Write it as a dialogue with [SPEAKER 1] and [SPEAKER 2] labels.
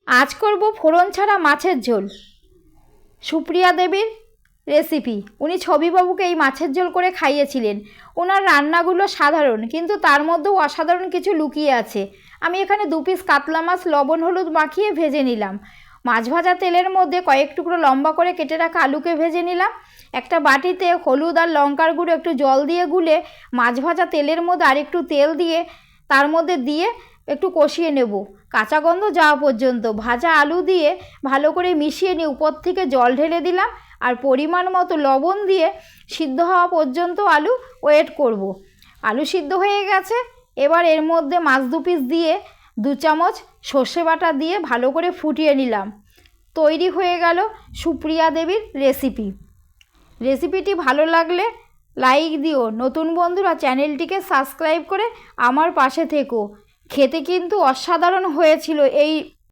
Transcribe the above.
[SPEAKER 1] আজ করব ফোড়ন ছাড়া মাছের ঝোল। সুপ্রিয়া দেবীর রেসিপি। উনি ছবিবাবুকে এই মাছের ঝোল করে খাইয়েছিলেন। ওনার রান্নাগুলো সাধারণ, কিন্তু তার মধ্যেও অসাধারণ কিছু লুকিয়ে আছে। আমি এখানে 2 পিস কাতলা মাছ লবণ হলুদ মাখিয়ে ভেজে নিলাম। মাছ ভাজা তেলের মধ্যে কয়েক টুকরো লম্বা করে কেটে রাখা আলুকে ভেজে নিলাম। একটা বাটিতে হলুদ আর লঙ্কার গুঁড়ো একটু জল দিয়ে গুলে মাছ ভাজা তেলের মধ্যে আরেকটু তেল দিয়ে তার মধ্যে দিয়ে একটু কষিয়ে নেব, কাঁচা গন্ধ যাওয়া পর্যন্ত। ভাজা আলু দিয়ে ভালো করে মিশিয়ে নিয়ে উপর থেকে জল ঢেলে দিলাম আর পরিমাণ মতো লবণ দিয়ে সিদ্ধ হওয়া পর্যন্ত আলু ওয়েট করব। আলু সিদ্ধ হয়ে গেছে। এবার এর মধ্যে মাছ 2 পিস দিয়ে 2 চামচ সর্ষে বাটা দিয়ে ভালো করে ফুটিয়ে নিলাম। তৈরি হয়ে গেল সুপ্রিয়া দেবীর রেসিপি। রেসিপিটি ভালো লাগলে লাইক দিও। নতুন বন্ধুরা চ্যানেলটিকে সাবস্ক্রাইব করে আমার পাশে থেকো। খেতে কিন্তু অসাধারণ হয়েছিল এই